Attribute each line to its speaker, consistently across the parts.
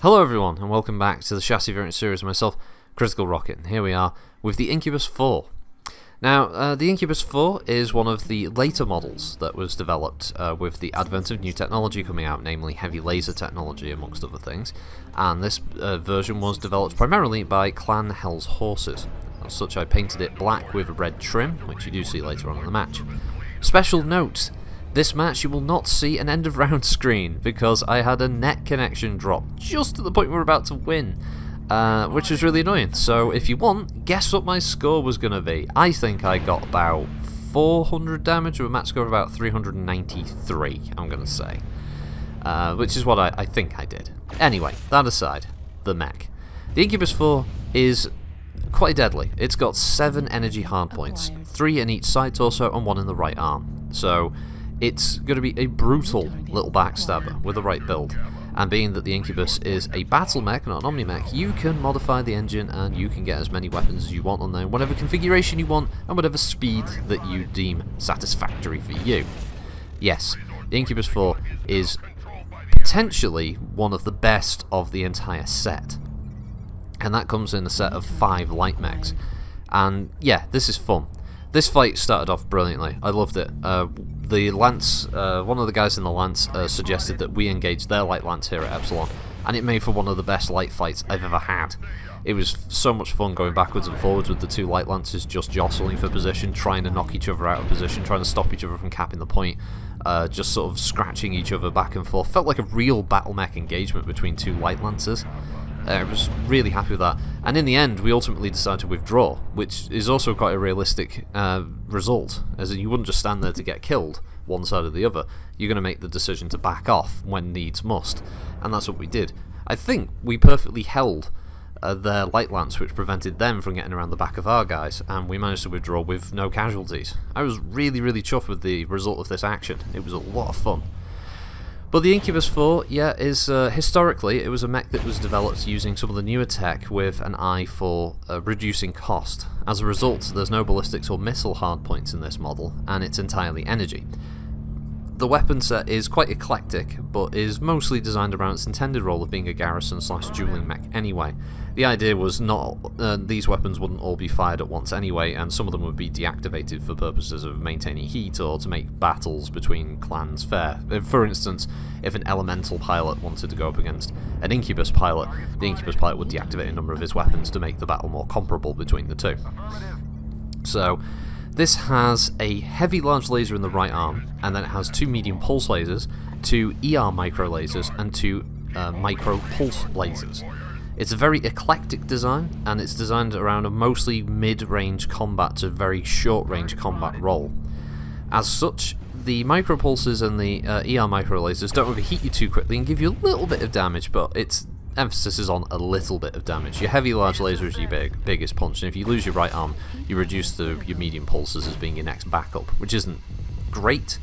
Speaker 1: Hello everyone, and welcome back to the Chassis Variant series of myself, Critical Rocket, and here we are with the Incubus 4. Now, the Incubus 4 is one of the later models that was developed with the advent of new technology coming out, namely heavy laser technology, amongst other things, and this version was developed primarily by Clan Hell's Horses. As such, I painted it black with a red trim, which you do see later on in the match. Special note: this match you will not see an end of round screen because I had a net connection drop just at the point we were about to win, which was really annoying. So if you want, guess what my score was going to be. I think I got about 400 damage with a match score of about 393, I'm going to say. Which is what I think I did. Anyway, that aside, the mech. The Incubus 4 is quite deadly. It's got 7 energy hardpoints, 3 in each side torso and 1 in the right arm. So it's going to be a brutal little backstabber with the right build, and being that the Incubus is a battle mech, not an omni-mech, you can modify the engine and you can get as many weapons as you want on there, whatever configuration you want and whatever speed that you deem satisfactory for you. Yes, the Incubus 4 is potentially one of the best of the entire set, and that comes in a set of 5 light mechs, and yeah, this is fun. This fight started off brilliantly. I loved it. The Lance, one of the guys in the Lance suggested that we engage their light lance here at Epsilon, and it made for one of the best light fights I've ever had. It was so much fun going backwards and forwards with the 2 light lances just jostling for position, trying to knock each other out of position, trying to stop each other from capping the point, just sort of scratching each other back and forth. Felt like a real battle mech engagement between 2 light lancers. I was really happy with that, and in the end we ultimately decided to withdraw, which is also quite a realistic result, as in you wouldn't just stand there to get killed, one side or the other. You're going to make the decision to back off when needs must, and that's what we did. I think we perfectly held their light lance, which prevented them from getting around the back of our guys, and we managed to withdraw with no casualties. I was really chuffed with the result of this action. It was a lot of fun. But the Incubus 4, yeah, is historically it was a mech that was developed using some of the newer tech with an eye for reducing cost. As a result, there's no ballistics or missile hardpoints in this model, and it's entirely energy. The weapon set is quite eclectic, but is mostly designed around its intended role of being a garrison/dueling mech anyway. The idea was not these weapons wouldn't all be fired at once anyway, and some of them would be deactivated for purposes of maintaining heat or to make battles between clans fair. For instance, if an elemental pilot wanted to go up against an Incubus pilot, the Incubus pilot would deactivate a number of his weapons to make the battle more comparable between the two. So this has a heavy large laser in the right arm, and then it has 2 medium pulse lasers, 2 ER micro lasers, and 2 micro pulse lasers. It's a very eclectic design, and it's designed around a mostly mid-range combat to very short-range combat role. As such, the micro pulses and the ER micro lasers don't overheat you too quickly and give you a little bit of damage, but its emphasis is on a little bit of damage. Your heavy large laser is your biggest punch, and if you lose your right arm, you reduce your medium pulses as being your next backup, which isn't great.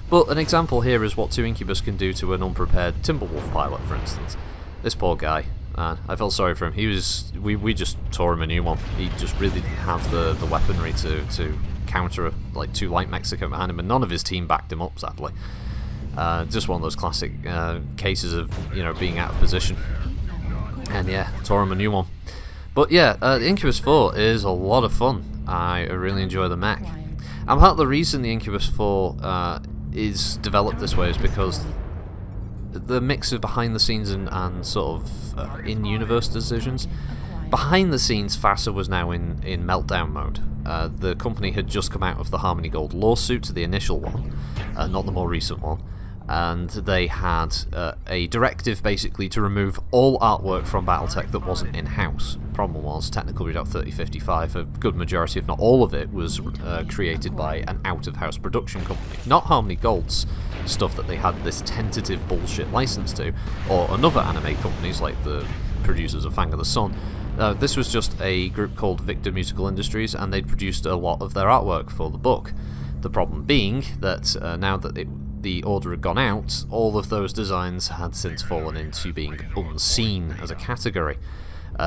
Speaker 1: But an example here is what 2 Incubus can do to an unprepared Timberwolf pilot, for instance. This poor guy. I felt sorry for him. He was we just tore him a new one. He just really didn't have the weaponry to counter like 2 light mechs that come behind him, and none of his team backed him up, sadly. Just one of those classic cases of, you know, being out of position. And yeah, tore him a new one. But yeah, the Incubus 4 is a lot of fun. I really enjoy the mech. And part of the reason the Incubus 4 is developed this way is because the mix of behind the scenes and sort of in-universe decisions. Behind the scenes, FASA was now in meltdown mode. The company had just come out of the Harmony Gold lawsuit, the initial one, not the more recent one, and they had a directive basically to remove all artwork from Battletech that wasn't in-house. Problem was, Technical Readout 3055, a good majority, if not all of it, was created by an out-of-house production company. Not Harmony Gold's stuff that they had this tentative bullshit license to, or another anime companies like the producers of Fang of the Sun. This was just a group called Victor Musical Industries, and they'd produced a lot of their artwork for the book. The problem being that now that the order had gone out, all of those designs had since fallen into being unseen as a category.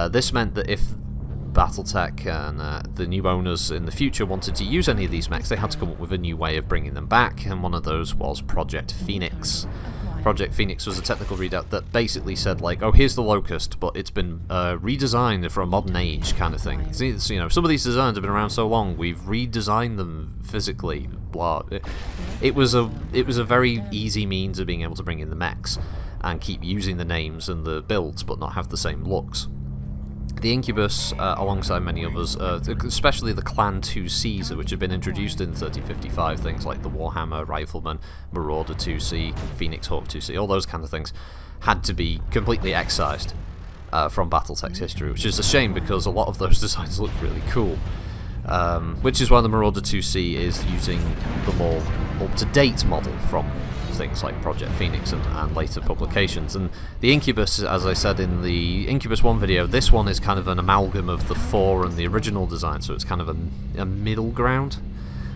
Speaker 1: This meant that if Battletech and the new owners in the future wanted to use any of these mechs, they had to come up with a new way of bringing them back, and one of those was Project Phoenix. Project Phoenix was a technical readout that basically said like, oh, here's the Locust, but it's been redesigned for a modern age kind of thing. See, you know, some of these designs have been around so long, we've redesigned them physically. Blah. It was a very easy means of being able to bring in the mechs and keep using the names and the builds, but not have the same looks. The Incubus, alongside many others, especially the Clan 2Cs, which have been introduced in 3055, things like the Warhammer Rifleman, Marauder 2C, Phoenix Hawk 2C, all those kind of things, had to be completely excised from Battletech's history, which is a shame because a lot of those designs look really cool. Which is why the Marauder 2C is using the more up-to-date model from things like Project Phoenix and later publications. And the Incubus, as I said in the Incubus 1 video, this one is kind of an amalgam of the 4 and the original design, so it's kind of a middle ground.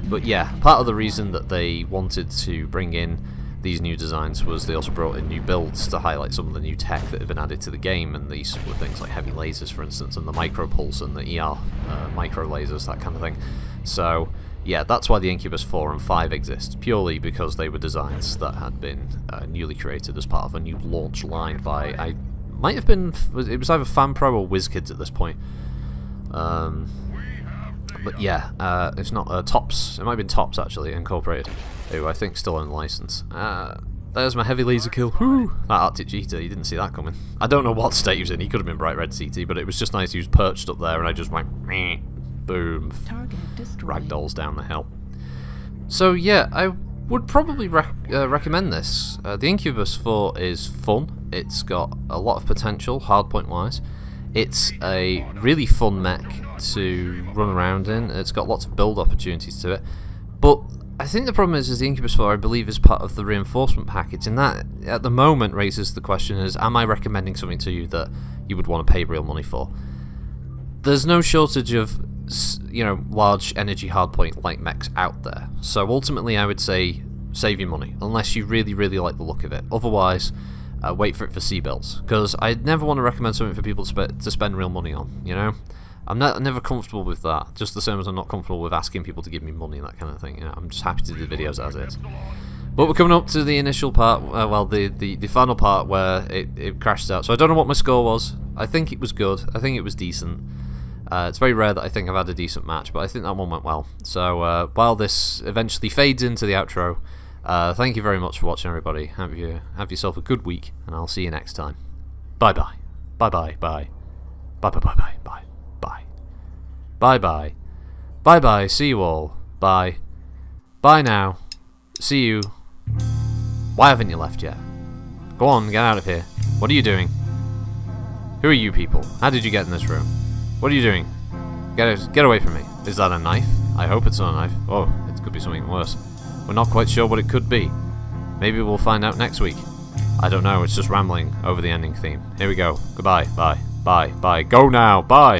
Speaker 1: But yeah, part of the reason that they wanted to bring in these new designs was they also brought in new builds to highlight some of the new tech that had been added to the game, and these were things like heavy lasers, for instance, and the micro pulse and the ER micro lasers, that kind of thing. So yeah, that's why the Incubus 4 and 5 exist, purely because they were designs that had been newly created as part of a new launch line by, it was either FanPro or WizKids at this point. But yeah, it's not Tops, it might have been Tops actually, Incorporated, who I think still own the license. There's my heavy laser kill, whoo! That Arctic Cheetah, you didn't see that coming. I don't know what state he was in, he could have been bright red CT, but it was just nice he was perched up there and I just went, meh. Boom, ragdolls down the hill. So yeah, I would probably recommend this. The Incubus 4 is fun, it's got a lot of potential, hardpoint wise. It's a really fun mech to run around in, it's got lots of build opportunities to it. But I think the problem is the Incubus 4, I believe, is part of the reinforcement package, and that at the moment raises the question is, am I recommending something to you that you would want to pay real money for? There's no shortage of, you know, large energy hardpoint light mechs out there, so ultimately I would say save your money unless you really like the look of it. Otherwise, wait for it for C-bills, because I'd never want to recommend something for people to spend real money on, you know. I'm never comfortable with that, just the same as I'm not comfortable with asking people to give me money and that kind of thing. You know, I'm just happy to do the videos as is. But we're coming up to the initial part, well, the final part where it crashed out. So I don't know what my score was. I think it was good. I think it was decent. It's very rare that I think I've had a decent match, but I think that one went well. So while this eventually fades into the outro, thank you very much for watching, everybody. Have yourself a good week, and I'll see you next time. Bye bye. Bye bye. Bye. Bye bye bye bye bye. Bye. Bye bye. Bye bye. See you all. Bye. Bye now. See you. Why haven't you left yet? Go on, get out of here. What are you doing? Who are you people? How did you get in this room? What are you doing? Get away from me. Is that a knife? I hope it's not a knife. Oh, it could be something worse. We're not quite sure what it could be. Maybe we'll find out next week. I don't know, it's just rambling over the ending theme. Here we go. Goodbye. Bye. Bye. Bye. Go now. Bye.